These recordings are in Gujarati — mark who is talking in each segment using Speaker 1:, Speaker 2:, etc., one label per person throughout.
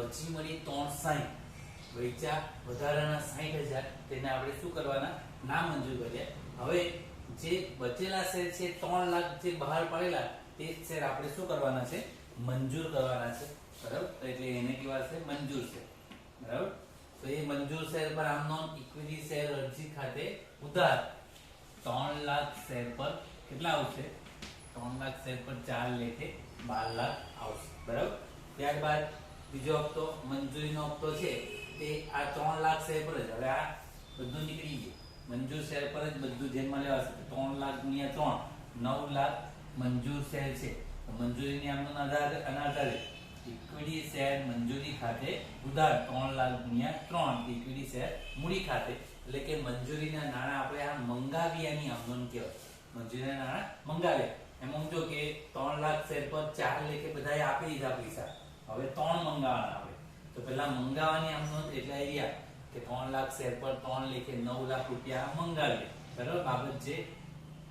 Speaker 1: અરજી મળી 360, વેચા વધારાના 60,000, તેને આપણે શું કરવાના? ના મંજૂર કર્યા. હવે જે બચેલા શેર છે 3 લાખ જે બહાર પડેલા તે શેર આપણે શું કરવાના છે? મંજૂર કરવાના છે. બરાબર, એટલે એને કેવા છે? મંજૂર છે. બરાબર, તો એ મંજૂર શેર પર આમ નોંધ ઇક્વિટી શેર અરજી ખાતે ઉધાર 3 લાખ શેર પર કેટલા આવશે? 3 લાખ શેર પર 4 લેખે 12 લાખ આવશે. બરાબર, ત્યારબાદ બીજો હપ્તો મંજૂરીનો હપ્તો છે તે આ 3 લાખ શેર પર જ. હવે આ બધું નીકળી ગયું, મંજૂર શેર પર જ બધું ધ્યાનમાં લેવાશે. 3 લાખ ગુણ્યા 3, 9 લાખ મંજૂર શેર છે. તો મંજૂરીની આમનો આધારે ઇક્વિટી શેર મંજૂરી ખાતે ઉધાર 3 લાખ ગુણ્યા 3 ઇક્વિટી શેર મૂડી ખાતે, એટલે કે મંજૂરીના નાણાં આપણે આ મંગાવ્યાની આમનોન કહેવાય. મંજૂરીના નાણાં મંગાવ્યા. એમ સમજો કે 3 લાખ શેર પર 4 લેખે બધાએ આપી દીધા પૈસા. હવે 3 મંગાવવાના આપણે. તો પેલા મંગાવવાની આમનોન એટલે એરિયા કે 3 લાખ શેર પર 3 લેખે 9 લાખ રૂપિયા મંગાવીએ. બરાબર, બાબત જે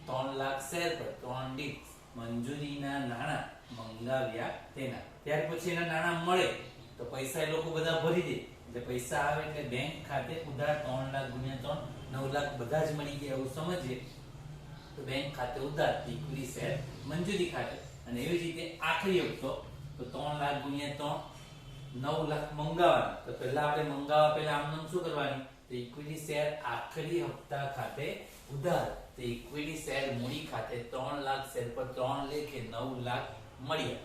Speaker 1: 3 લાખ શેર પર 3 દીઠ મંજૂરીના નાણાં મંગાવ્યા તેના. ત્યાર પછી એના નાણાં મળે તો પૈસા એ લોકો બધા ભરી દે. એટલે પૈસા આવે એટલે બેંક ખાતે ઉધાર 3 લાખ ગુણ્યા 3, 9 લાખ બધા જ મળી ગયા એવું સમજીએ તો બેંક ખાતે ઉધાર ઇક્વિટી શેર મંજૂરી ખાતે. અને એવી જ રીતે આખરી હપ્તો તો 3 લાખ ગુણ્યા 3, 9 લાખ મંગાવવાના. તો પહેલા આપણે મંગાવવા પહેલા આમનામ શું કરવાની? તો ઇક્વિટી શેર આખરી હપ્તા ખાતે ઉધાર તો ઇક્વિટી શેર મૂડી ખાતે 3 લાખ શેર પર 3 લેખે 9 લાખ મળ્યા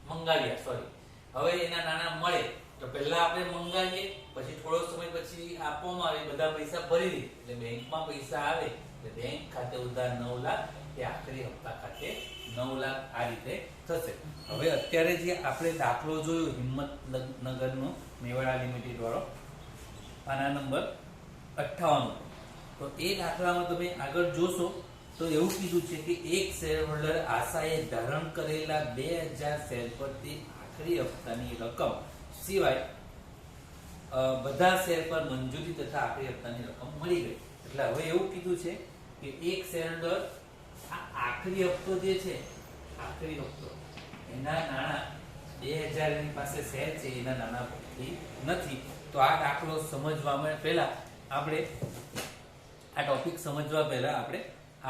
Speaker 1: મંગાવ્યા. સોરી, હવે એના નાણાં મળે તો પહેલા આપણે મંગાવીએ, પછી થોડો સમય પછી આપવામાં આવે, બધા પૈસા ભરી દે એટલે બેંકમાં પૈસા આવે એટલે બેંક ખાતે ઉધાર 9 લાખ એ આખરી હપ્તા ખાતે 9 લાખ આ રીતે થશે. હવે અત્યારે જે આપણે દાખલો જોયો હિંમતનગરનો મેવાડા લિમિટેડ વાળો, આના નંબર 58, તો એ દાખલામાં તમે આગળ જોશો તો એવું કીધું છે કે એક શેર હોલ્ડર આશાએ ધારણ કરેલા 2000 શેર પરથી આખરી હપ્તાની રકમ સિવાય બધા શેર પર મંજૂરી તથા આખરી હપ્તાની રકમ મળી ગઈ. એટલે હવે એવું કીધું છે કે એક શેર હોલ્ડર આ આખરી હપ્તો જે છે, આખરી હપ્તો એના નાણાં 2000 એની પાસે શેર છે એના નાણાં પરથી નથી. તો આ દાખલો સમજવામાં પહેલા આપણે આ ટોપિક સમજવા પહેલા આપણે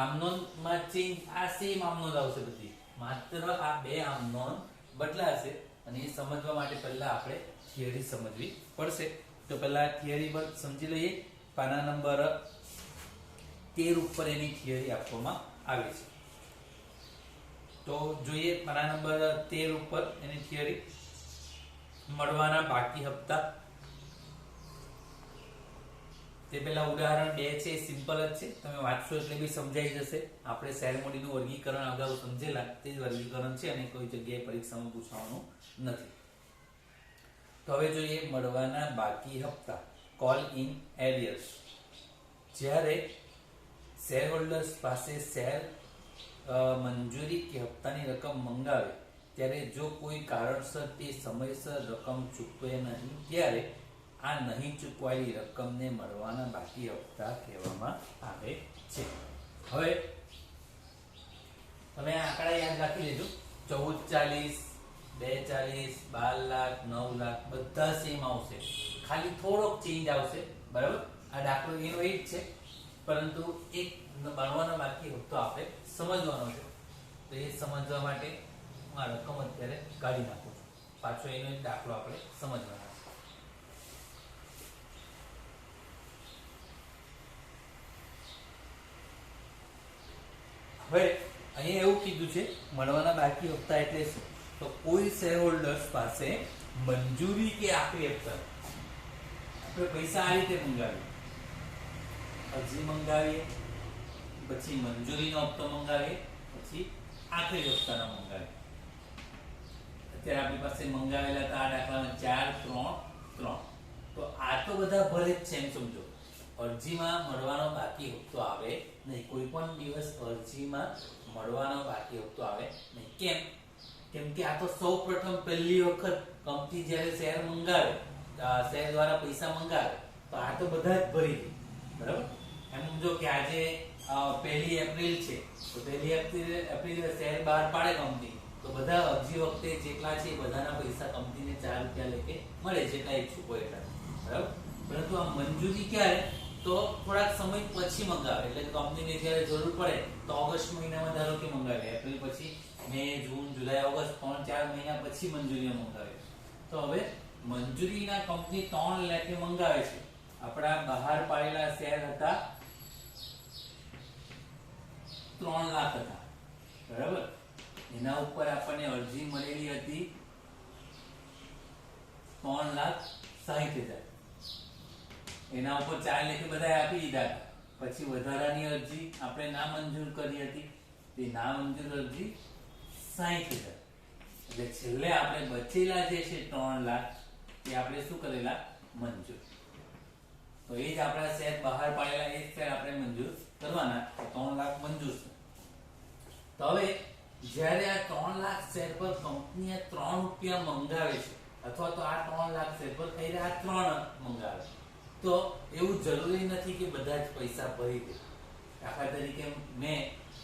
Speaker 1: આમનોનમાં ચેન્જ આ સેમ આમનોન આવશે બધી, માત્ર આ બે આમનોન બદલાશે. અને એ સમજવા માટે પહેલા આપણે થિયરી સમજવી પડશે. તો પહેલા થિયરી પર સમજી લઈએ. પાના નંબર 13 ઉપર એની થિયરી આપવામાં આવી છે. તો જોઈએ પાના નંબર 13 ઉપર એની થિયરી. મળવાના બાકી હપ્તા. તે પહેલા ઉદાહરણ 2 છે, સિમ્પલ જ છે, તમે વાંચશો એટલે બી સમજાઈ જશે. આપણે શેર મૂડીનું વર્ગીકરણ અગાઉ સમજેલા તે જ વર્ગીકરણ છે અને કોઈ જગ્યાએ પરીક્ષામાં પૂછવાનું નથી. તો હવે જોઈએ મળવાના બાકી હપ્તા, કોલ ઇન એરિયર્સ. જ્યારે શેર હોલ્ડર્સ પાસે શેર મંજૂરી કે હપ્તાની રકમ મંગાવે ત્યારે જો કોઈ કારણસર તે સમયસર રકમ ચૂકવે નહીં ત્યારે આ નહીં ચૂકવાયેલી રકમને મળવાના બાકી હપ્તા કહેવામાં આવે છે. હવે તમે આંકડા યાદ રાખી લેજો. 1440, 240, 12 લાખ, 9 લાખ બધા સેમ આવશે, ખાલી થોડોક ચેન્જ આવશે. બરાબર, આ દાખલો એનો એ જ છે, પરંતુ એક મળવાના બાકી હપ્તો આપણે સમજવાનો છે. તો એ સમજવા માટે હું આ રકમ અત્યારે કાઢી નાખું છું. પાછો એનો એક દાખલો આપણે સમજવાનો છે. હવે અહીંયા એવું કીધું છે મળવાના બાકી હપ્તા એટલે શું? તો કોઈ શેર હોલ્ડર્સ પાસે મંજૂરી કે આખરી હપ્તા, આપણે પૈસા આ રીતે મંગાવીએ, અરજી મંગાવીએ, પછી મંજૂરીનો હપ્તો મંગાવીએ, પછી આખરી હપ્તાનો મંગાવીએ. અત્યારે આપણી પાસે મંગાવેલા હતા આ દાખલામાં 4, 3, 3. તો આ તો બધા ભલે જ છે એમ સમજો. અરજીમાં મળવાનો બાકી હપ્તો આવે નહીં, કોઈ પણ દિવસ અરજીમાં મળવાનો બાકી હપ્તો આવે નહીં. કેમ કે આ તો સૌપ્રથમ પહેલી વખત કંપની જ્યારે શેર મંગાવે, શેર દ્વારા પૈસા મંગાવે તો આ તો બધા જ ભરી દે. બરાબર, એમ સમજો કે આજે 1 એપ્રિલ છે તો 1 એપ્રિલે શેર બહાર પાડે કંપની, તો તો બધા અરજી વખતે જેટલા છે એ બધાના પૈસા કંપનીને 4 રૂપિયા લેખે મળે, જેટલા ઈચ્છુક હોય એટલા, બરાબર. પરંતુ આ મંજૂરી ક્યારે, તો થોડાક સમય પછી મંગાવે, એટલે કંપનીને જ્યારે જરૂર પડે તો ઓગસ્ટ મહિનામાં ધારો કે મંગાવે, એપ્રિલ પછી મે, જૂન, જુલાઈ, ઓગસ્ટ 3-4 મહિના પછી મંજૂરીઓ મંગાવે. તો હવે મંજૂરીના કંપની 3 લેખે મંગાવે છે. આપણા બહાર પાડેલા શેર હતા 3 લાખ હતા, બરાબર. એના ઉપર આપણને અરજી મળેલી હતી 3,60,000. એના ઉપર 4 લેખે બધા આપી દીધા. પછી વધારાની અરજી આપણે નામંજૂર કરી હતી, તે નામંજૂર અરજી 60,000. એટલે છેલ્લે આપણે બચેલા જે છે 3 લાખ એ આપણે શું કરેલા, મંજૂર. તો એ જ આપણા શેર બહાર પાડેલા, એ શેર આપણે મંજૂર કરવાના. 3 લાખ મંજૂર છે. તો હવે જ્યારે આ 3 લાખ શેર પર કંપની 3 રૂપિયા મંગાવે છે, અથવા તો આ 3 લાખ શેર પર કઈ રહ્યા 3 મંગાવે, તો એવું જરૂરી નથી કે બધા જ પૈસા ભરી દે. દાખલા તરીકે મેં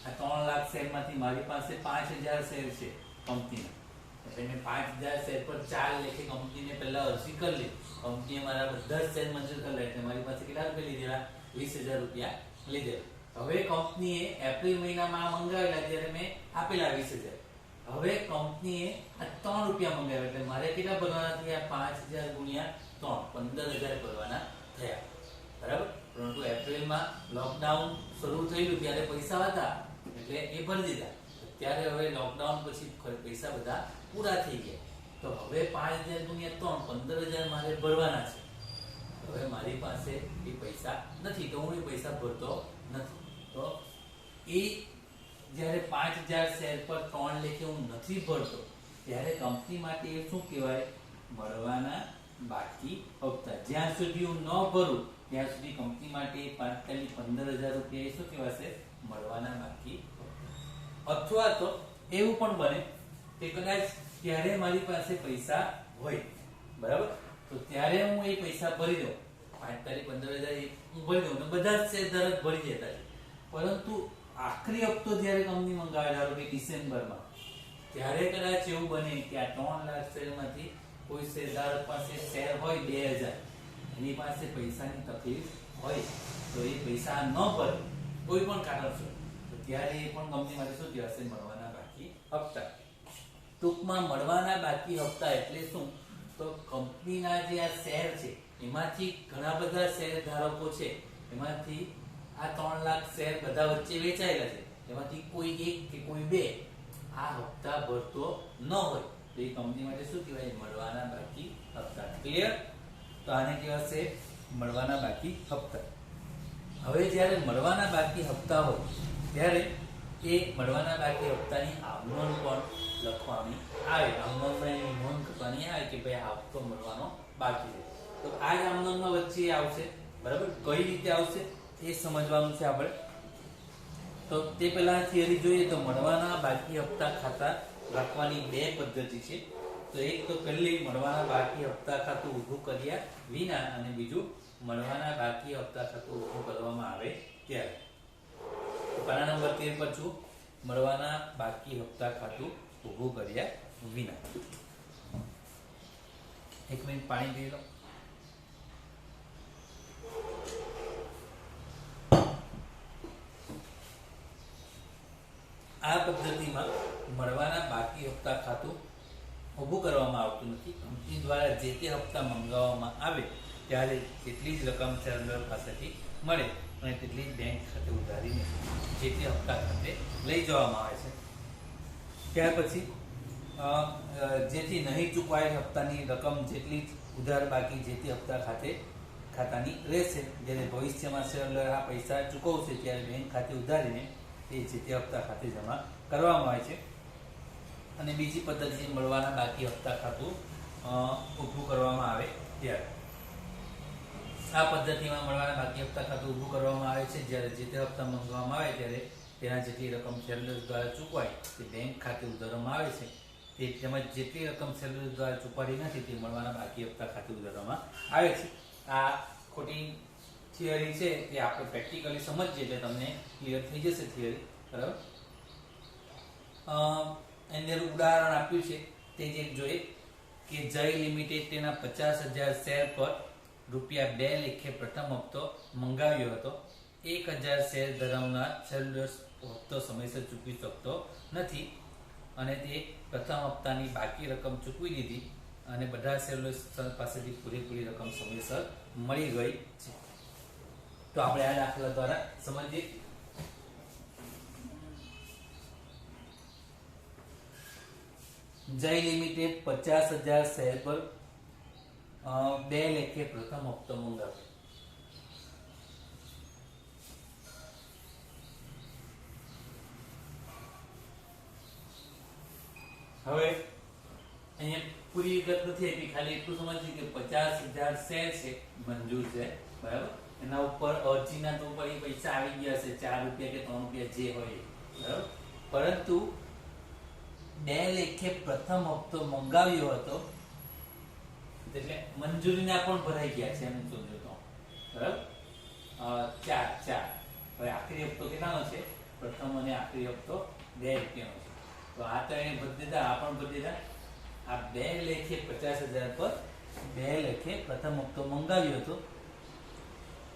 Speaker 1: આ 3 લાખ શેરમાંથી મારી પાસે 5,000 શેર છે કંપનીના, એટલે મેં 5,000 શેર પર 4 લેખે કંપનીને પહેલા અરજી કરી લી. કંપનીએ મારા બધા શેર મંજૂર કરેલા, એટલે મારી પાસે કેટલા રૂપિયા લીધેલા, 20,000 રૂપિયા લીધેલા. હવે કંપનીએ એપ્રિલ મહિનામાં મંગાવેલા ત્યારે મેં આપેલા 20,000. હવે કંપનીએ આ 3 રૂપિયા મંગાવ્યા, એટલે મારે કેટલા ભરવાના થયા, 5,000 ગુણ્યા 3, 15,000 ભરવાના થયા, બરાબર. પરંતુ એપ્રિલમાં લોકડાઉન શરૂ થયેલું ત્યારે પૈસા હતા એટલે એ ભરી દીધા. ત્યારે હવે લોકડાઉન પછી પૈસા બધા પૂરા થઈ ગયા. તો હવે 5,000 ગુણ્યા 3, 15,000 મારે ભરવાના છે. હવે મારી પાસે એ પૈસા નથી, તો હું એ પૈસા ભરતો નથી. તો એ જ્યારે 5,000 શેર પર 3 લેખે હું નથી ભરતો, ત્યારે કંપની માટે એ શું કહેવાય, મળવાના બાકી હપ્તા. જ્યાં સુધી હું ન ભરું ત્યાં સુધી કંપની માટે 15,000 રૂપિયા એ શું કહેવાશે, મળવાના બાકી હપ્તા. અથવા તો એવું પણ બને કે કદાચ ત્યારે મારી પાસે પૈસા હોય, બરાબર, તો ત્યારે હું એ પૈસા ભરી દઉં, 5 તારીખ 15,000 હું ભરી દઉં, બધા જ શેરધારક ભરી દેતા છે. પરંતુ આખરી હપ્તો જ્યારે કંપની મંગાવે, ધારો કે ડિસેમ્બરમાં, ત્યારે કદાચ એવું બને કે આ 3 લાખ શેરમાંથી કોઈ શેરધારક પાસે શેર હોય 2,000, એની પાસે પૈસાની તકલીફ હોય, તો એ પૈસા ન ભરે કોઈ પણ કારણસર, તો ત્યારે એ પણ કંપની માટે શું કહેવાશે, મળવાના બાકી હપ્તા. ટૂંકમાં મળવાના બાકી હપ્તા એટલે શું, તો કંપનીના જે આ શેર છે એમાંથી ઘણા બધા શેરધારકો છે, એમાંથી આ 3 લાખ શેર બધા વચ્ચે વેચાયેલા છે, એમાંથી કોઈ એક કે કોઈ બે આ હપ્તા ભરતો ન હોય, તો એ કંપની માટે શું કહેવાય, મળવાના બાકી હપ્તા. ક્લિયર? તો આને કહેવાશે મળવાના બાકી હપ્તા. હવે જ્યારે મળવાના બાકી હપ્તા હોય ત્યારે એ મળવાના બાકી હપ્તાની આવનોંધ પણ લખવાની આવે, આવનોંધમાં એની નોંધ કરવાની આવે કે ભાઈ આ હપ્તો મળવાનો બાકી છે. તો આ જ આવનોંધમાં વચ્ચે આવશે, બરાબર. કઈ રીતે આવશે એ સમજવાનું છે આપણે. તો તે પહેલા થિયરી જોઈએ તો મળવાના બાકી હપ્તા ખાતા રાખવાની 2 પદ્ધતિ છે. તો એક તો પહેલી મળવાના બાકી હપ્તા ખાતું ઊભું કર્યા વિના, અને બીજું મળવાના બાકી હપ્તા ખાતું ઊભું કરવામાં આવે ત્યારે. પાના નંબર 13 પર છું, મળવાના બાકી હપ્તા ખાતું ઊભું કર્યા વિના. 1 મિનિટ પાણી પી લો. આ પદ્ધતિમાં મળવાના બાકી હપ્તા ખાતું ઊભું કરવામાં આવતું નથી. કંપની દ્વારા જે તે હપ્તા મંગાવવામાં આવે ત્યારે તેટલી જ રકમ શેરહોલ્ડર પાસેથી મળે અને તેટલી જ બેંક ખાતે ઉધારીને જે તે હપ્તા ખાતે લઈ જવામાં આવે છે. ત્યાર પછી જેથી નહીં ચૂકવાયેલ હપ્તાની રકમ જેટલી ઉધાર બાકી જે તે હપ્તા ખાતાની રહેશે. જ્યારે ભવિષ્યમાં શેરહોલ્ડર આ પૈસા ચૂકવશે ત્યારે બેંક ખાતે ઉધારીને તે જે તે હપ્તા ખાતે જમા કરવામાં આવે છે. અને બીજી પદ્ધતિ મળવાના બાકી હપ્તા ખાતું ઊભું કરવામાં આવે ત્યારે. આ પદ્ધતિમાં મળવાના બાકી હપ્તા ખાતું ઊભું કરવામાં આવે છે જ્યારે જે તે હપ્તા મંગાવવામાં આવે ત્યારે તેના જેટલી રકમ શેરહોલ્ડર દ્વારા ચૂકવાય તે બેંક ખાતે ઉધારવામાં આવે છે. તે તેમજ જેટલી રકમ શેરહોલ્ડર દ્વારા ચૂકવાતી નથી તે મળવાના બાકી હપ્તા ખાતે ઉધારવામાં આવે છે. આ ખોટી થિયરી છે તે આપણે પ્રેક્ટિકલી સમજીએ એટલે તમને ક્લિયર થઈ જશે થિયરી, બરાબર. અંદર ઉદાહરણ આપ્યું છે તે જે જોઈએ કે જય લિમિટેડ તેના 50,000 શેર પર ₹2 લેખે પ્રથમ હપ્તો મંગાવ્યો હતો. 1,000 શેર ધરાવનાર શેરહોલ્ડર્સ હપ્તો સમયસર ચૂકવી શકતો નથી અને તે પ્રથમ હપ્તાની બાકી રકમ ચૂકવી દીધી અને બધા શેરહોલ્ડર્સ પાસેથી પૂરેપૂરી રકમ સમયસર મળી ગઈ છે. તો આપણે આ દાખલા દ્વારા સમજીએ. જય લિમિટેડ 50,000 શેર પર 2 લેખે પ્રથમ હપ્તો મંગાવ્યો. હવે અહીંયા પૂરી વિગત નથી આપી, ખાલી એટલું સમજીએ કે 50,000 શેર છે, મંજૂર છે, બરાબર. એના ઉપર અરજીના તો ઉપર પૈસા આવી ગયા છે, ₹4 કે ₹3 જે હોય, બરાબર. પરંતુ 2 લેખે પ્રથમ હપ્તો મંગાવ્યો હતો એટલે મંજૂરીના પણ ભરાઈ ગયા છે એમ સમજો તો, બરાબર. 4 હવે આખરી હપ્તો કેટલાનો છે? પ્રથમ અને આખરી હપ્તો ₹2 છે. તો આ તો એને ભરી દીધા, આ પણ ભરી દીધા. આ 2 લેખે 50,000 પર 2 લેખે પ્રથમ હપ્તો મંગાવ્યો હતો.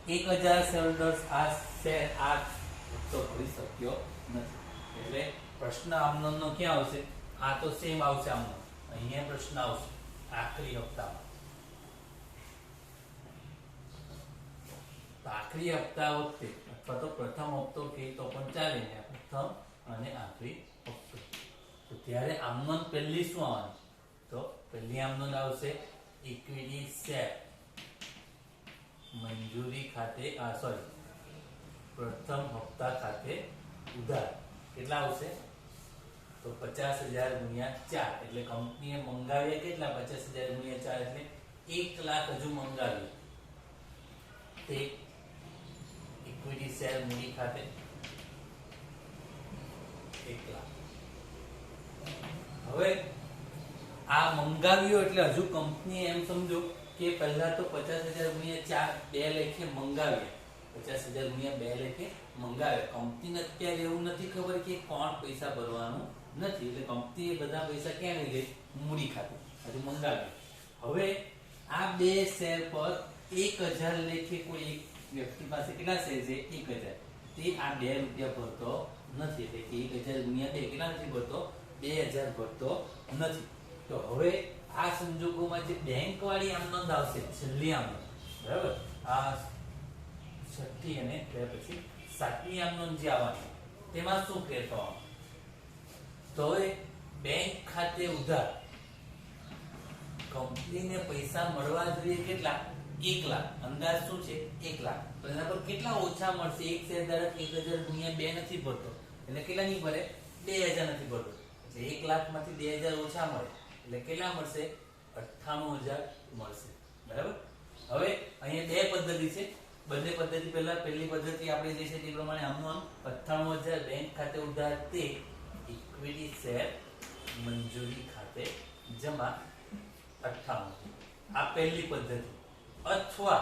Speaker 1: 1,000 શેરહોલ્ડર્સ આ હપ્તો ભરી શક્યો નથી. એટલે પ્રશ્ન આમનો ક્યાં આવશે? આ તો સેમ આવશે આમનો. અહીંયા પ્રશ્ન આવશે આખરી હપ્તામાં. તો આખરી હપ્તા વખતે અથવા તો પ્રથમ હપ્તો કે તો પણ ચાલે ને, પ્રથમ અને આખરી હપ્તો. તો ત્યારે આમનો પહેલી શું આવવાનું? તો પહેલી આમનો આવશે ઇક્વિટી શેર મંજૂરી ખાતે પ્રથમ હપ્તા ખાતે ઉધાર. કેટલા આવશે? તો 50,000 ગુણ્યા 4 એટલે કંપનીએ મંગાવ્યા કેટલા? 50,000 ગુણ્યા 4 એટલે 1 લાખ હજુ મંગાવ્યું. તે ઇક્વિટી શેર મૂડી ખાતે 1 લાખ. હવે આ મંગાવ્યો એટલે હજુ કંપની એમ સમજો કે પહેલા તો 50,000 ગુણ્યા 4 2 લેખે મંગાવ્યા. 50,000 ગુણ્યા 2 લેખે મંગાવ્યા. કંપનીને અત્યારે એવું નથી ખબર કે કોણ પૈસા ભરવાનું નથી, એટલે કંપનીએ બધા પૈસા ક્યાં લઈ ગઈ? મૂડી ખાતે. હજુ મંગાવ્યું. હવે આ 2 શેર પર 1,000 લેખે કોઈ એક વ્યક્તિ પાસે કેટલા શેર છે? 1,000. તે આ ₹2 ભરતો નથી, એટલે કે 1,000 ગુણ્યા 2 કેટલા નથી ભરતો? 2,000 ભરતો નથી. તો હવે આ સંજોગોમાં જે બેંક વાળી આમનોંધ આવશે, છેલ્લી આમનોંધ, બરાબર, આ છઠ્ઠી અને પછી સાતમી આમનોંધ જે આવવાની, તેમાં શું ફેર થવાનું? તો હવે બેંક ખાતે ઉધાર કંપનીને પૈસા મળવા જોઈએ કેટલા? 1 લાખ. અંદાજ શું છે? 1 લાખ. તો એના પર કેટલા ઓછા મળશે? એક શેરધારક 1,000 ગુણ્યા 2 નથી ભરતો, એટલે કેટલા નહીં ભરે? 2,000 નથી ભરતો. એટલે 1 લાખ માંથી 2,000 ઓછા મળે એટલે કેટલા મળશે? 98,000 મળશે, બરાબર. હવે અહીંયા બે પદ્ધતિ છે. બંને પદ્ધતિ પહેલા પહેલી પદ્ધતિ આપણે જે છે તે પ્રમાણે આમનું 98,000 બેંક ખાતે ઉધાર તે ઇક્વિટી શેર મંજૂરી ખાતે જમા 98. આ પહેલી પદ્ધતિ. અથવા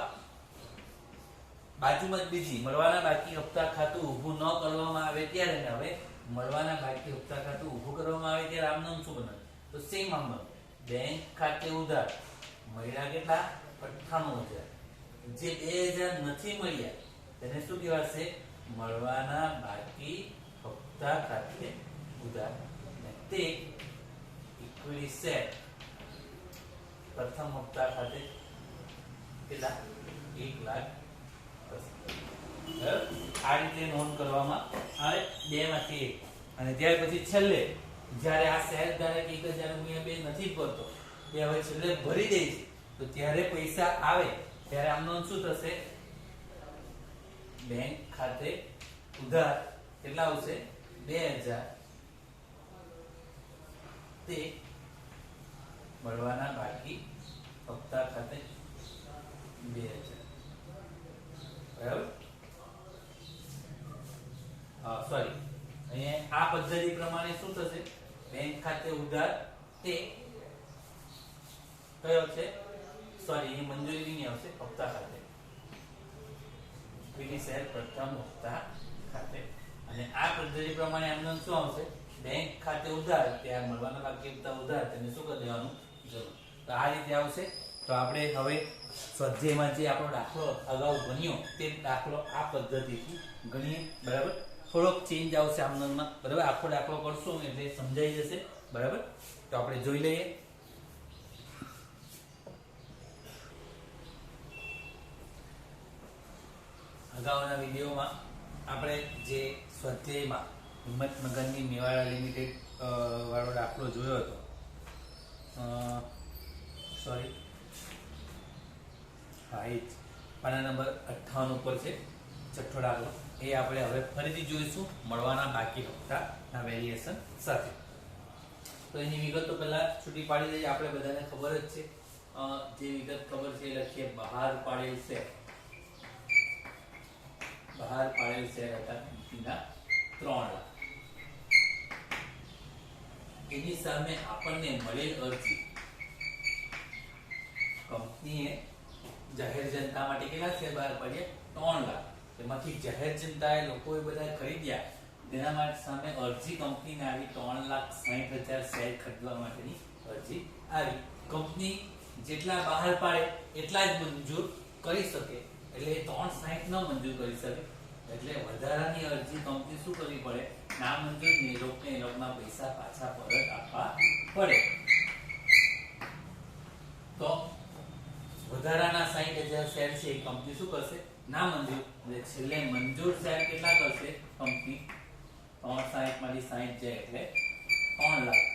Speaker 1: બાજુમાં જ બીજી, મળવાના બાકી હપ્તા ખાતું ઊભું ન કરવામાં આવે ત્યારે, ને હવે મળવાના બાકી હપ્તા ખાતું ઊભું કરવામાં આવે ત્યારે આમનું શું બને? તો સેમ આમનું બેંક ખાતે ઉધાર મળ્યા કેટલા? 98,000. જે 2,000 નથી મળ્યા તેને શું કહેવાશે? મળવાના બાકી હપ્તા ખાતે ઉધાર. તે ઇક્વિટી શેર પ્રથમ હપ્તા ખાતે કેટલા? 1 લાખ. આ રીતે નોંધ કરવામાં આવે, 2 માંથી 1. અને ત્યાર પછી છેલ્લે જ્યારે આ શેરધારક 1,000 ગુણ્યા 2 નથી ભરતો, તે હવે છેલ્લે ભરી દે છે, તો ત્યારે પૈસા આવે ત્યારે આમનો શું થશે? બેંક ખાતે ઉધાર કેટલા આવશે? 2,000. તે મળવાના બાકી હપ્તા ખાતે 2,000, બરાબર. સોરી, અહીંયા આ પદ્ધતિ પ્રમાણે શું થશે? બેંક ખાતે ઉધાર તે કયો છે? સોરી, એ મંજૂરી નહીં આવશે, હપ્તા ખાતે. ઇક્વિટી શેર પ્રથમ હપ્તા ખાતે. અને આ પદ્ધતિ પ્રમાણે આમનો શું આવશે? બેંક ખાતે ઉધાર ત્યાં મળવાના બાકી હપ્તા ઉધાર તેને શું કરી દેવાનું જરૂર. તો આ રીતે આવશે. તો આપણે હવે સ્વાધ્યાયમાં જે આપણો દાખલો અગાઉ ગણ્યો તે દાખલો આ પદ્ધતિથી ગણીએ. બરાબર, થોડોક ચેન્જ આવશે આમનામાં. બરાબર, આખો દાખલો કરશું એટલે સમજાઈ જશે. બરાબર, તો આપણે જોઈ લઈએ. અગાઉના વિડીયોમાં આપણે જે સ્વાધ્યાયમાં હિંમતનગરની મેવાડા લિમિટેડ વાળો દાખલો જોયો હતો. સોરી, હા, એ જ પાના નંબર 58 ઉપર છે છઠ્ઠો દાખલો. એ આપણે હવે ફરીથી જોઈશું મળવાના બાકી હપ્તાના વેરિએશન સાથે. તો એની વિગતો પહેલા છૂટી પાડી દઈએ. આપણે બધાને ખબર જ છે, જે વિગત ખબર છે એ લખીએ. બહાર પાડેલ શેર, બહાર પાડેલ શેર હતા કંપનીના 3 લાખ. એની સામે આપણને મળેલ અરજી, કંપનીએ જાહેર જનતા માટે કેટલા શેર બહાર પાડ્યા? 3 લાખ. એમાંથી જાહેર જનતાએ લોકોએ બધા ખરીદ્યા, તેના માટે સામે અરજી કંપનીને આવી 3,60,000 શેર ખરીદવા માટેની અરજી આવી. કંપની જેટલા બહાર પાડે એટલા જ મંજૂર કરી શકે, એટલે 360 ન મંજૂર કરી શકે. એટલે વધારાની અરજી કંપની શું કરવી પડે? નામંજૂર નિરોપને એ લોકોના પૈસા પાછા પરત આપવા પડે. તો વધારાના 60,000 શેર છે એ કંપની શું કરશે? નામંજૂર. એટલે છેલ્લે મંજૂર શેર કેટલા કરશે કંપની? 360 માંથી 60 જાય એટલે 3 લાખ.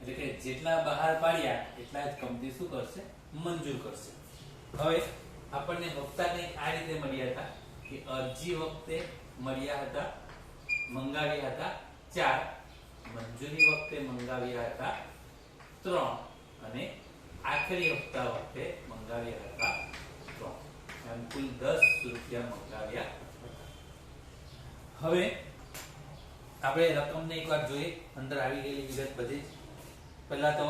Speaker 1: એટલે કે જેટલા બહાર પાડ્યા એટલા જ કંપની શું કરશે? મંજૂર કરશે. હવે આપણને હપ્તા કંઈક આ રીતે મળ્યા હતા કે અરજી વખતે મળ્યા હતા, મંગાવ્યા હતા 4, મંજૂરી વખતે મંગાવ્યા હતા 3 અને આખરી હપ્તા વખતે મંગાવ્યા હતા 3. એમ કુલ 10 રૂપિયા મંગાવ્યા હતા. હવે આપણે રકમને એકવાર જોઈએ. અંદર આવી ગયેલી વિગત બધી જ. પહેલા તો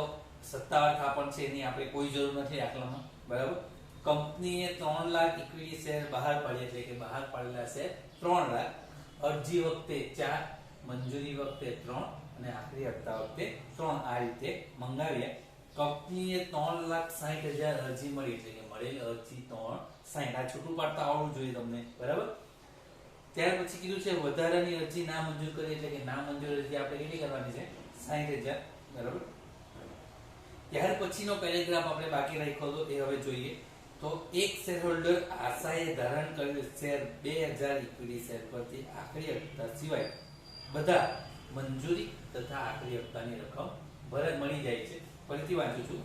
Speaker 1: સત્તાવાર થાપણ છે એની આપણે કોઈ જરૂર નથી દાખલામાં. બરાબર, કંપનીએ 3 લાખ ઇક્વિટી શેર બહાર પાડ્યા, એટલે કે બહાર પાડેલા શેર 3 લાખ. અરજી વખતે 4, મંજૂરી વખતે 3 અને આખરી હપ્તા વખતે 3. આ રીતે મંગાવ્યા. કંપનીએ 3,60,000 અરજી મળી, એટલે કે મળેલ અરજી 360. આ છૂટું પાડતા આવડવું જોઈએ તમને. બરાબર, ત્યાર પછી કીધું છે વધારાની અરજી ના મંજૂર કરી, એટલે કે ના મંજૂર અરજી આપણે કેટલી કરવાની છે? 60,000. બરાબર, ત્યાર પછીનો પેરેગ્રાફ આપણે બાકી રાખ્યો હતો એ હવે જોઈએ. તો એક શેર હોલ્ડર આશાએ ધારણ કરેલ શેર 2,000 ઇક્વિટી શેર પરથી આખરી હપ્તા સિવાય બધા મંજૂરી તથા આખરી હપ્તાની રકમ ભરત મળી જાય છે. ફરીથી વાંચું છું.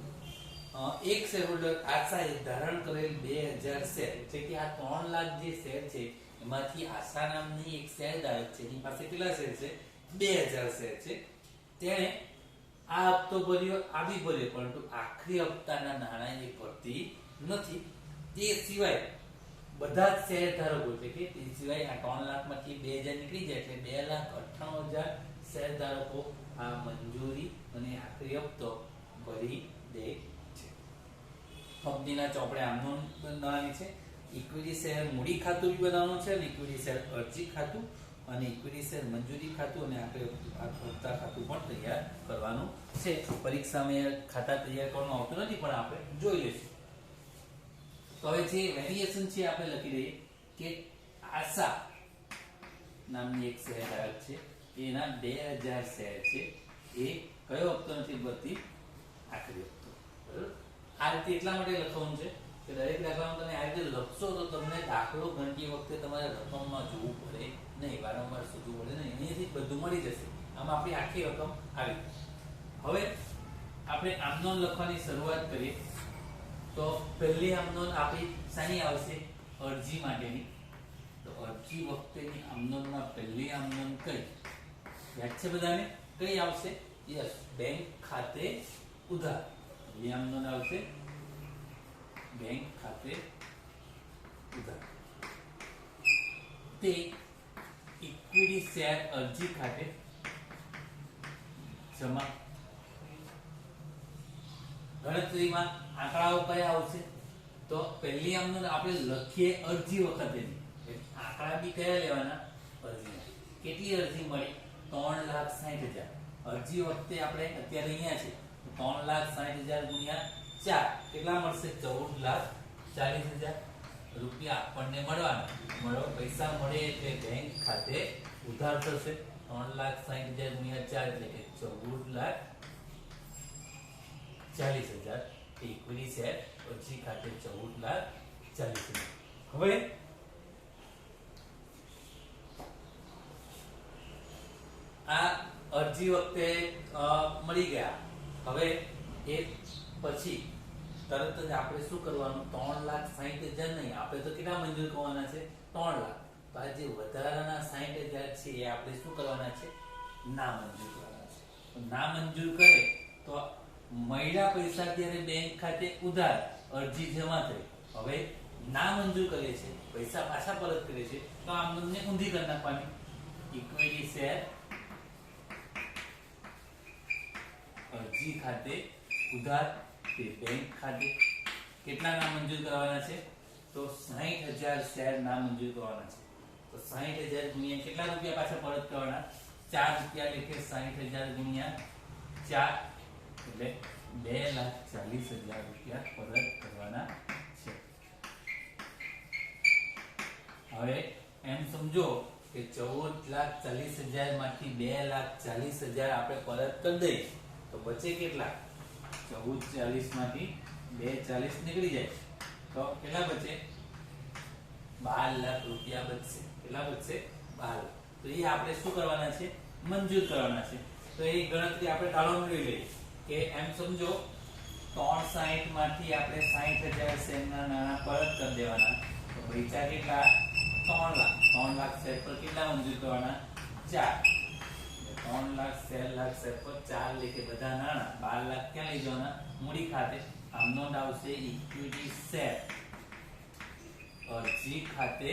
Speaker 1: એક શેર હોલ્ડર આશાએ ધારણ કરેલ 2,000 શેર, એટલે કે આ 3 લાખ જે શેર છે એમાંથી આશા નામની એક શેરધારક છે, એની પાસે કેટલા શેર છે? 2,000 શેર છે. તેણે આ હપ્તો ભર્યો, આ બી ભર્યો, પરંતુ આખરી હપ્તાના નાણાં એ ભરતી નથી. તે સિવાય બધા જ શેર ધારકો, એટલે કે તે સિવાય આ 3 લાખમાંથી 2,000 નીકળી જાય, એટલે 2,98,000 શેર ધારકો આ મંજૂરી અને આખરી હપ્તો ભરી દે છે. કંપનીના ચોપડે આમનું બનાવવાની છે. ઇક્વિટી શેર મૂડી ખાતું બી બનાવવાનું છે, અને ઇક્વિટી શેર અરજી ખાતું, અને ઇક્વિટી શેર મંજૂરી ખાતું અને આખરે હપ્તા ખાતું પણ તૈયાર કરવાનું છે. પરીક્ષામાં ખાતા તૈયાર કરવાનું આવતું નથી, પણ આપણે જોઈ લઈશું. તો હવે જે વેરિએશન છે આપણે લખી દઈએ કે આશા નામની એક શેરધારક છે, એના 2,000 શેર છે. એ કયો હપ્તો નથી ભરતી? આખરી હપ્તો. બરાબર, આ રીતે એટલા માટે લખવાનું છે કે દરેક દાખલામાં તમે આ રીતે લખશો તો તમને દાખલો ગણતી વખતે તમારે રકમમાં જોવું પડે નહીં, વારંવાર શોધવું પડે નહીં, અહીંયાથી બધું મળી જશે. આમ આપણી આખી રકમ આવી. હવે આપણે આમનોન લખવાની શરૂઆત કરીએ. તો પહેલી આમનોન આપણી શાની આવશે? અરજી માટેની. તો અરજી વખતેની આમનોનમાં પહેલી આમનોન કઈ? યાદ છે બધાને? કઈ આવશે? યસ, બેંક ખાતે ઉધાર. પહેલી આમનોન આવશે બેંક ખાતે ઉધાર. તે ઇક્વિટી શેર અરજી ખાતે જમા. ગણતરીમાં આંકડાઓ કયા આવશે? તો પહેલી આમનોન આપણે લખીએ અરજી વખતેની. આંકડા બી કયા લેવાના? અરજી. કેટલી અરજી મળી? 3,60,000. અરજી વખતે આપણે અત્યારે અહીંયા છે 3,60,000 ગુણ્યા 4 કેટલા મળશે? 14,40,000 રૂપિયા આપણને મળવાના. પૈસા મળે એટલે બેંક ખાતે ઉધાર થશે. 3,60,000 ગુણ્યા 4 એટલે કે 14,40,000. ઇક્વિટી શેર અરજી ખાતે 14,40,000. હવે આ અરજી વખતે મળી ગયા. હવે એ પછી તરત જ આપણે શું કરવાનું? 3,60,000 નહીં, આપણે તો કેટલા મંજૂર કરવાના છે? 3 લાખ. તો આ જે વધારાના 60,000 છે એ આપણે શું કરવાના છે? ના મંજૂર કરવાના છે. તો ના મંજૂર કરે તો મળ્યા પૈસા ત્યારે બેંક ખાતે ઉધાર, અરજી જમા થઈ. હવે ના મંજૂર કરે છે, પૈસા પાછા પરત કરે છે, તો આમને ઊંધી કરી નાખવાની. ઇક્વિટી શેર અરજી ખાતે ઉધાર તે બેંક ખાતે કેટલા ના મંજૂર કરવાના છે? તો 60,000 શેર ના મંજૂર કરવાના છે. તો 60,000 ગુણ્યા કેટલા રૂપિયા પાછા પરત કરવાના? 4 રૂપિયા લેખે 60,000 ગુણ્યા 4 એટલે 2,40,000 રૂપિયા પરત કરવાના છે. હવે એમ સમજો કે 14,40,000 માંથી 2,40,000 આપણે પરત કરી દઈએ તો બચે કેટલા? 14,40 માંથી 2,40 નીકળી જાય તો કેટલા બચે? 12 લાખ રૂપિયા બચશે. કેટલા બચશે? 12 લાખ. તો એ આપણે શું કરવાના છે? મંજૂર કરવાના છે. તો એ ગણતરી આપણે તાળો મેળવી લઈએ કે એમ સમજો 360 માંથી આપણે 60,000 શેરના નાણાં પરત કરી દેવાના. તો બચ્યા કેટલા? 3 લાખ. 3 લાખ શેર પર કેટલા મંજૂર કરવાના? 4. 3 લાખ શેર પર 4 લેખે બધા નાણાં 12 લાખ ક્યાં લઈ જવાના? મૂડી ખાતે. આમ નોંધ આવશે ઇક્વિટી શેર અરજી ખાતે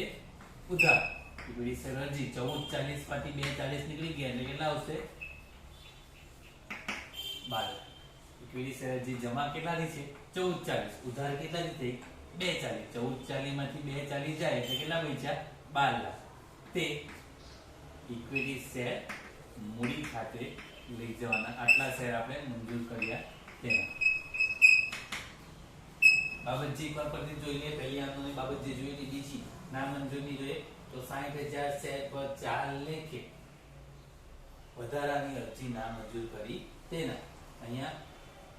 Speaker 1: ઉધાર. ઇક્વિટી શેર અરજી 14,40 માંથી 2,40 નીકળી ગયા એટલે કેટલા આવશે? 12 લાખ. ઇક્વિટી શેર અરજી જમા કેટલાની છે? 14,40. ઉધાર કેટલાની થઈ? 2,40. 14,40 માંથી 2,40 જાય એટલે કેટલા બચ્યા? 12 લાખ. તે ઇક્વિટી શેર મૂડી ખાતે લઈ જવાના. આટલા શેર આપણે મંજૂર કર્યા તેના. બાબતજી પર પરથી જોઈ લે. પહેલી આંદોલનની બાબત જે જોઈ લીધી બીજી ના મંજૂરની જોઈએ તો 60,000 શેર પર 4 લેખે વધારાની અરજી ના મંજૂર કરી તેના. અહીંયા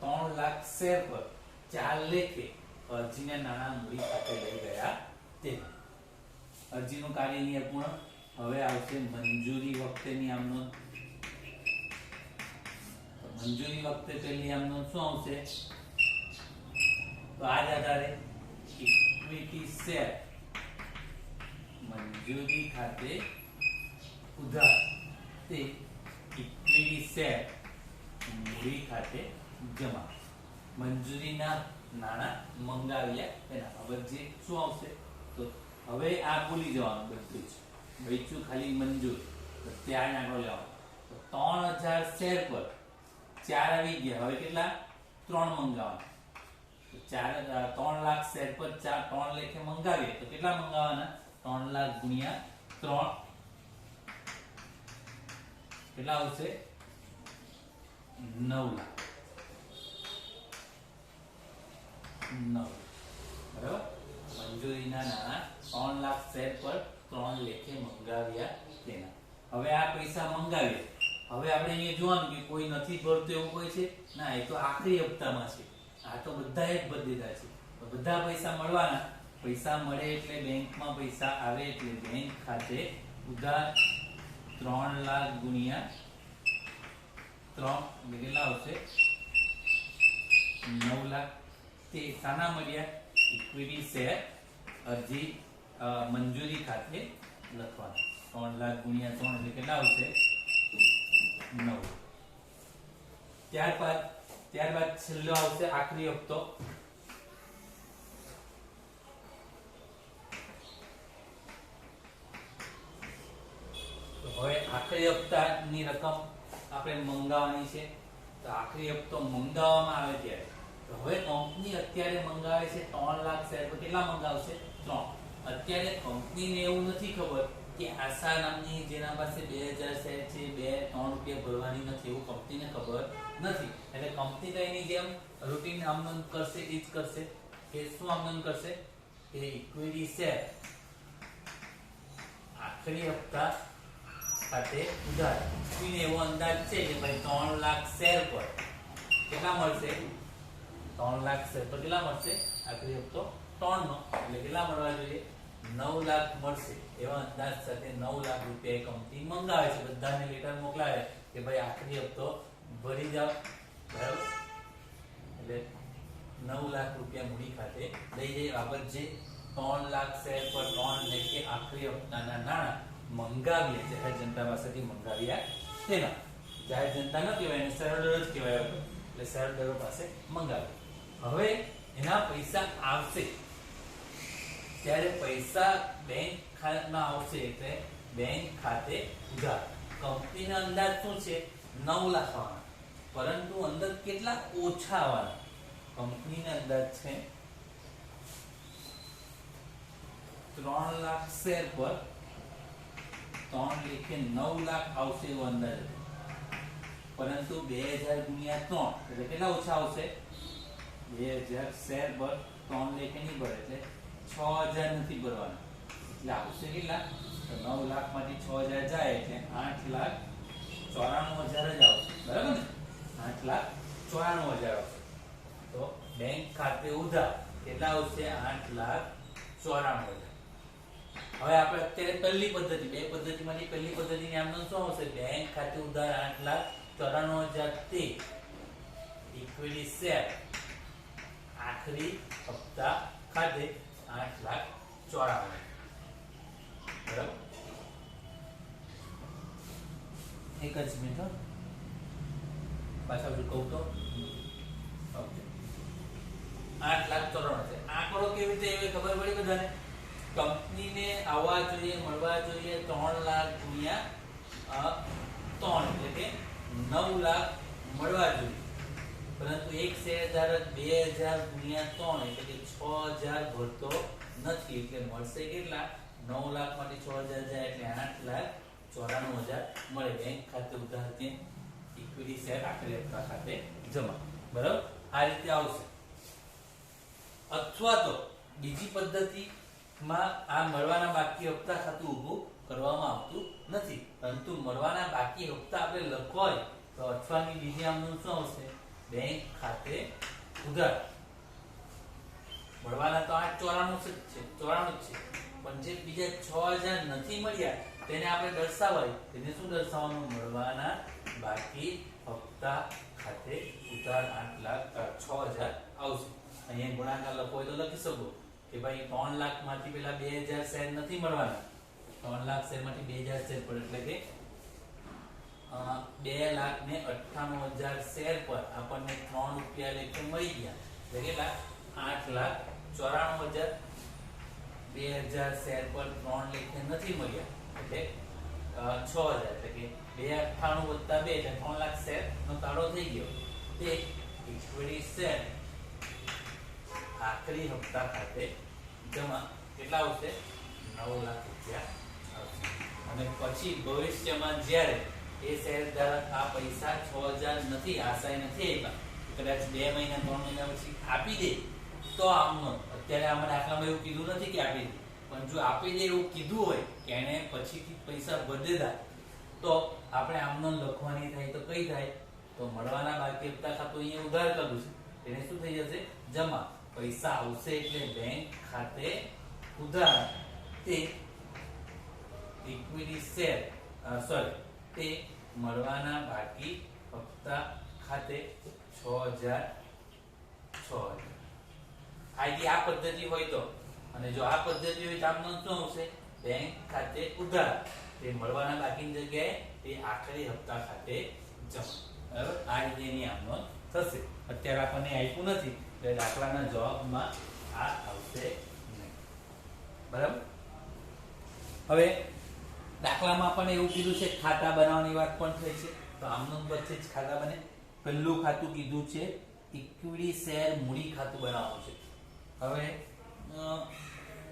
Speaker 1: 3 લાખ શેર પર 4 લેખે અરજીના નાણાં મૂડી ખાતે લઈ ગયા તેના. અરજીનું કાર્ય અહીંયા પૂર્ણ. હવે આવશે મંજૂરી વખતેની આમ નોંધ. મંજૂરી વખતે પહેલી આમ નોંધ શું આવશે? તો આજ આધારે ઇક્વિટી શેર મંજૂરી ખાતે ઉધાર તે ઇક્વિટી શેર મૂડી ખાતે જમા. મંજૂરીના નાણાં મંગાવ્યા તેના. હવે જે શું આવશે? તો હવે આ ભૂલી જવાનું બધું જ. બચ્યું ખાલી મંજૂર. તો ત્યાં આગળ લેવાનું. તો 3,000 શેર પર 4 આવી ગયા. હવે કેટલા? 3 મંગાવવાના. 3 લાખ શેર પર 3 લેખે મંગાવીએ તો કેટલા મંગાવવાના? 3 લાખ ગુણ્યા 3 કેટલા આવશે? 9 લાખ. 9. બરાબર. મંજૂરીના નાણાં 3 લાખ શેર પર 3 લેખે મંગાવ્યા તેના. હવે આ પૈસા મંગાવીએ. હવે આપણે અહીંયા જોવાનું કે કોઈ નથી ભરતું એવું કોઈ છે? ના, એ તો આખરી હપ્તામાં છે. આ તો બધા એક ભરી દીધા છે. તો બધા પૈસા મળવાના. પૈસા મળે એટલે બેંકમાં પૈસા આવે એટલે બેંક ખાતે ઉધાર 3 લાખ ગુણ્યા 3 કેટલા આવશે? 9 લાખ. તે શાના મળ્યા? ઇક્વિટી શેર અરજી મંજૂરી ખાતે લખવાના. 3 લાખ ગુણ્યા 3 એટલે કેટલા આવશે? 9. ત્યારબાદ છેલ્લો આવશે આખરી હપ્તો. તો હવે આખરી હપ્તાની રકમ આપણે મંગાવવાની છે. તો આખરી હપ્તો મંગાવવામાં આવે ત્યારે તો હવે કંપની અત્યારે મંગાવે છે 3 લાખ શેર પર કેટલા મંગાવશે? 3. અત્યારે કંપનીને એવું નથી ખબર કે આશા નામની જેના પાસે 2000 શેર છે 2-3 રૂપિયા ભરવાની નથી એવું કંપનીને ખબર નથી, એટલે કંપની તો એની જેમ રૂટીન આમનોંધ કરશે એ જ કરશે કે શું આમનોંધ કરશે કે ઇક્વિટી શેર આખરી હપ્તા ખાતે ઉધાર. કંપનીને એવો અંદાજ છે કે ભાઈ 3 લાખ શેર પર કેટલા મળશે, 3 લાખ શેર પર કેટલા મળશે, આખરી હપ્તો 3 નો એટલે કેટલા મળવા જોઈએ, 9 લાખ મળશે. એવા અંદાજ સાથે 9 લાખ રૂપિયા કંપની મંગાવે છે, બધાને લેટર મોકલાવે કે ભાઈ આખરી હપ્તો ભરી જાવ, બરાબર. એટલે 9 લાખ રૂપિયા મૂડી ખાતે લઈ જઈ બાબત જે 3 લાખ શેર પર 3 લેખે આખરી હપ્તાના નાણાં મંગાવીએ જાહેર જનતા પાસેથી મંગાવ્યા તેના. જાહેર જનતા ન કહેવાય એને શેરહોલ્ડર જ કહેવાય, એટલે શેરહોલ્ડરો પાસે મંગાવે. હવે એના પૈસા આવશે ત્યારે પૈસા બેંક ખાતામાં આવશે એટલે બેંક ખાતે ઉધાર. કંપનીનો અંદાજ શું છે 9 લાખ આવવાના, પરંતુ અંદર કેટલા ઓછા આવવાના. કંપનીનો અંદાજ છે 3 લાખ શેર પર 3 લેખે 9 લાખ આવશે એવો અંદાજ હતો, પરંતુ 2000 ગુણ્યા 3 એટલે કેટલા ઓછા આવશે, 2000 શેર પર 3 લેખે નહીં ભરે એટલે 6000 નથી ભરવાના, એટલે આવશે કેટલા, તો 9 લાખ માંથી 6000 જાય એટલે 8,94,000 જ આવશે, બરાબર ને, 8,94,000 આવશે. તો બેંક ખાતે ઉધાર કેટલા આવશે, 8,94,000. હવે આપણે અત્યારે પહેલી પદ્ધતિ, બે પદ્ધતિમાંથી પહેલી પદ્ધતિની આમનો શું આવશે, બેંક ખાતે ઉધાર 8,94,000 તે ઇક્વિટી શેર આખરી હપ્તા ખાતે 8,94,000, બરાબર. એક જ મિનિટ પાછા કહું તો ઓકે 8,94,000 છે. આંકડો કેવી રીતે એવી ખબર પડી બધાને, કંપનીને આવવા જોઈએ મળવા જોઈએ 3 લાખ ગુણ્યા 3 એટલે કે 9 લાખ મળવા જોઈએ, પરંતુ એક શેરધારક 2000 ગુણ્યા 3 એટલે કે 6000 ભરતો નથી, એટલે મળશે કેટલા, 9 લાખ માંથી 6000 જાય એટલે 8,94,000 મળે. બેંક ખાતે ઉધાર કે ઇક્વિટી શેર આખરી હપ્તા ખાતે જમા, બરાબર. આ રીતે આવશે. અથવા તો બીજી પદ્ધતિમાં આ મળવાના બાકી હપ્તા ખાતું ઊભું કરવામાં આવતું નથી, પરંતુ મળવાના બાકી હપ્તા આપણે લખવા હોય તો અથવાની બીજી આમનું શું આવશે, બેંક ખાતે ઉધાર. મળવાના તો 8,94,000 છે, 94 છે, પણ જે બીજા 6000 નથી મળ્યા તેને આપણે દર્શાવાય, તેને શું દર્શાવવાનું, મળવાના બાકી હપ્તા ખાતે ઉધાર 8,06,000 આવશે. અહીંયા ગુણાકાર લખો હોય તો લખી શકો કે ભાઈ 3 લાખ માંથી પેલા 2000 શેર નથી મળવાના, 3 લાખ શેર માંથી 2000 શેર પડે એટલે કે 2,98,000 શેર પર આપણને 3 રૂપિયા લેખે મળી ગયા, એટલે કેટલા, 8,94,000. 2000 શેર પર 3 લેખે નથી મળ્યા એટલે 6000, એટલે કે 298 + 2 એટલે 3 લાખ શેર નો તાળો થઈ ગયો. તે ઇક્વિટી શેર આખરી હપ્તા ખાતે જમા કેટલા આવશે, 9 લાખ રૂપિયા આવશે. અને પછી ભવિષ્યમાં જ્યારે એ શેરધારક આ પૈસા 6000 નથી આશાએ નથી આપ્યા, કદાચ 2 મહિના 3 મહિના પછી આપી દે તો આમનો, અત્યારે આમાં દાખલામાં એવું કીધું નથી કે આપી દે, પણ જો આપી દે એવું કીધું હોય કે એને પછીથી પૈસા વધેલા, તો આપણે આમનો લખવાની થાય તો કઈ થાય, તો મળવાના બાકી હપ્તા ખાતું અહીંયા ઉધાર કર્યું છે એને શું થઈ જશે, જમા. પૈસા આવશે એટલે બેંક ખાતે ઉધાર તે ઇક્વિટી શેર તે મળવાના બાકી હપ્તા ખાતે 6,000. આ પદ્ધતિ હોય તો, અને જો આ પદ્ધતિ હોય તો આપનો શું આવશે, બેંક ખાતે ઉધાર તે મળવાના બાકીની જગ્યાએ તે આખરી હપ્તા ખાતે જમા, બરાબર. આ રીતે એની આમનો થશે. અત્યારે આપણને આપ્યું નથી એટલે દાખલાના જવાબમાં આ આવશે નહીં, બરાબર. હવે દાખલામાં આપણને એવું કીધું છે ખાતા બનાવવાની વાત પણ થઈ છે, તો આમનો વચ્ચે જ ખાતા બને. પહેલું ખાતું કીધું છે ઇક્વિટી શેર મૂડી ખાતું બનાવવાનું છે. હવે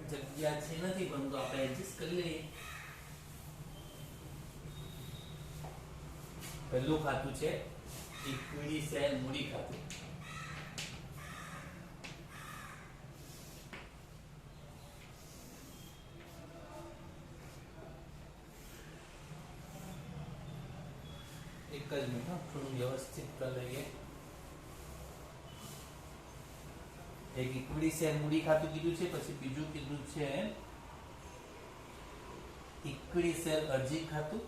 Speaker 1: જગ્યા છે નથી, પરંતુ આપણે એડજસ્ટ કરી લઈએ. પહેલું ખાતું છે ઇક્વિટી શેર મૂડી ખાતું. એક જ મિનિટ થોડું વ્યવસ્થિત કરી લઈએ. એક ઇક્વિટી શેર મૂડી ખાતું કીધું છે, પછી બીજું કીધું છે ઇક્વિટી શેર અરજી ખાતું,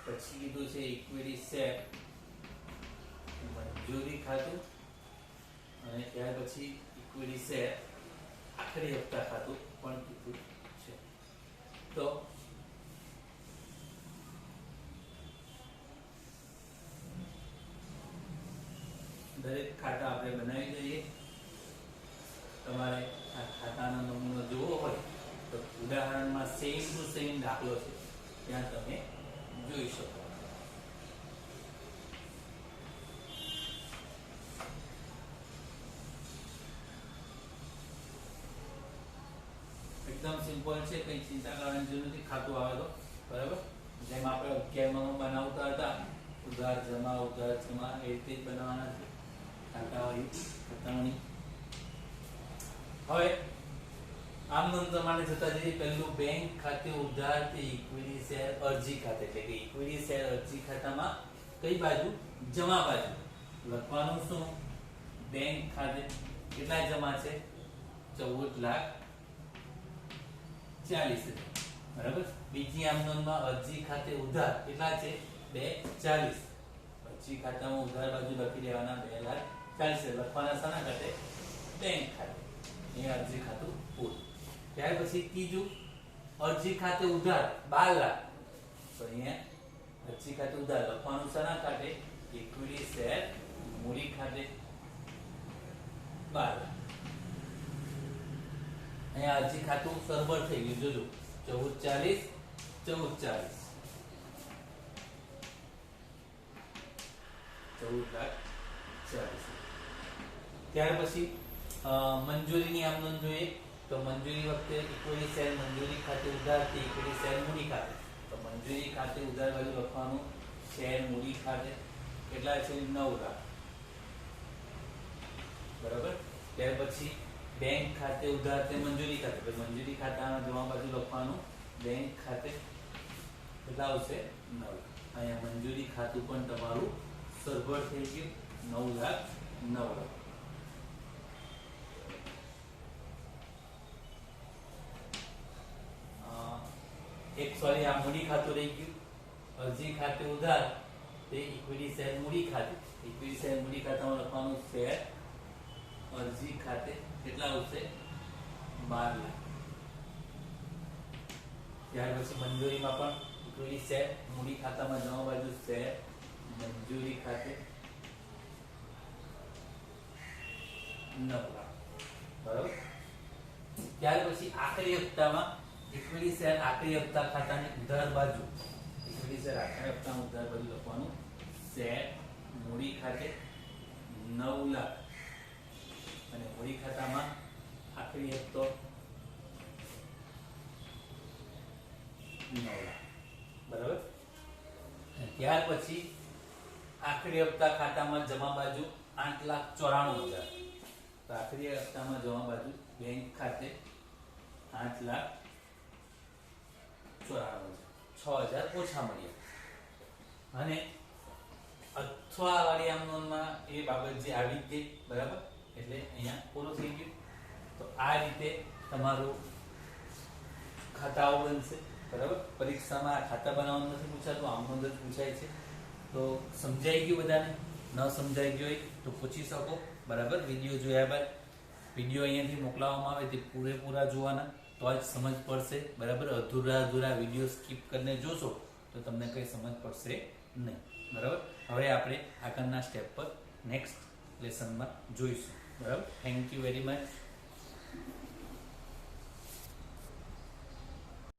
Speaker 1: પછી કીધું છે ઇક્વિટી શેર મંજૂરી ખાતું, અને ત્યાર પછી ઇક્વિટી શેર આખરી હપ્તા ખાતું પણ કીધું છે. તો દરેક ખાતા આપણે બનાવી દઈએ. તમારે આ ખાતાનો નમૂનો જોવો હોય તો ઉદાહરણમાં સેમ ટુ સેમ દાખલો છે, ત્યાં તમે જોઈ શકો. એકદમ સિમ્પલ છે, કઈ ચિંતા કરવાની જરૂર નથી. ખાતું આવે તો બરાબર, જેમ આપણે 11 બનાવતા હતા ઉધાર જમા એ રીતે જ બનાવવાના છે ખાતાઓની. હવે આમ નોંધ પ્રમાણે જતા જઈએ. પહેલું બેંક ખાતે ઉધાર તે ઇક્વિટી શેર અરજી ખાતે, એટલે કે ઇક્વિટી શેર અરજી ખાતામાં કઈ બાજુ? જમા બાજુ. લખવાનું શું? બેંક ખાતે કેટલા જમા છે? 14,40,000 બરાબર. બીજી આમ નોંધમાં અરજી ખાતે ઉધાર કેટલા છે? 2,40,000. અરજી ખાતામાં ઉધાર બાજુ લખી દેવાના 2,40,000 લખવાના શાના ખાતે? બેંક ખાતે. એ અરજી ખાતું પૂરું. ત્યાર પછી ત્રીજું અરજી ખાતે ઉધાર 12,00,000. તો અહીંયા અરજી ખાતે ઉધાર લખવાનું શાના ખાતે? ઇક્વિટી શેર મૂડી ખાતે 12,00,000. અહીંયા અરજી ખાતું સરભર થઈ ગયું. જોજો 14,40,000 14,40,000 14,40,000. ત્યાર પછી મંજૂરીની આમ નોંધ જોઈએ તો મંજૂરી વખતે ઇક્વિટી શેર મંજૂરી ખાતે ઉધાર થી ઇક્વિટી શેર મૂડી ખાતે. તો મંજૂરી ખાતે ઉધાર બાજુ લખવાનું શેર મૂડી ખાતે કેટલા છે? 9,00,000 બરાબર. ત્યાર પછી બેંક ખાતે ઉધાર તે મંજૂરી ખાતે, તો મંજૂરી ખાતાના જમા બાજુ લખવાનું બેંક ખાતે કેટલા આવશે? 9,00,000. અહીંયા મંજૂરી ખાતું પણ તમારું સરભર થઈ ગયું 9,00,000. એક સોરી આ મૂડી ખાતું રહી ગયું. અરજી ખાતે ઉધાર તે ઇક્વિટી શેર મૂડી ખાતે. ઇક્વિટી શેર મૂડી ખાતામાં લખવાનું શેર અરજી ખાતે કેટલા આવશે? 12,00,000. ત્યાર પછી મંજૂરીમાં પણ ઇક્વિટી શેર મૂડી ખાતામાં જમા બાજુ શેર મંજૂરી ખાતે 9,00,000 બરાબર. ત્યાર પછી આખરી હપ્તામાં ઇક્વિટી શેર આખરી હપ્તા ખાતાની ઉધાર બાજુ, ઇક્વિટી શેર આખરી હપ્તામાં ઉધાર બાજુ લખવાનું શેર મૂડી ખાતે 9,00,000. અને મૂડી ખાતામાં આખરી હપ્તો 9,00,000 બરાબર. ત્યાર પછી આખરી હપ્તા ખાતામાં જમા બાજુ 8,94,000. તો આખરી હપ્તામાં જમા બાજુ બેંક ખાતે 8,94,000, 6,000 ઓછા મળ્યા. અને અથવા વાળી આમ નોંધમાં એ બાબત જે આવી ગઈ બરાબર, એટલે અહીંયા પૂરું થઈ ગયું. તો આ રીતે તમારું ખાતાઓ બનશે બરાબર. પરીક્ષામાં આ ખાતા બનાવવાનું નથી પૂછાતું, આમ નોંધ જ પૂછાય છે. તો સમજાઈ ગયું બધાને? ન સમજાઈ ગયું હોય તો પૂછી શકો બરાબર. વિડીયો જોયા બાદ વિડીયો અહીંયાથી મોકલાવવામાં આવે તે પૂરેપૂરા જોવાના, તો જ સમજ પડશે બરાબર. અધૂરા વિડીયો સ્કીપ કરીને જોશો તો તમને કંઈ સમજ પડશે નહીં બરાબર. હવે આપણે આગળના સ્ટેપ પર નેક્સ્ટ લેસનમાં જોઈશું બરાબર. Thank you very much.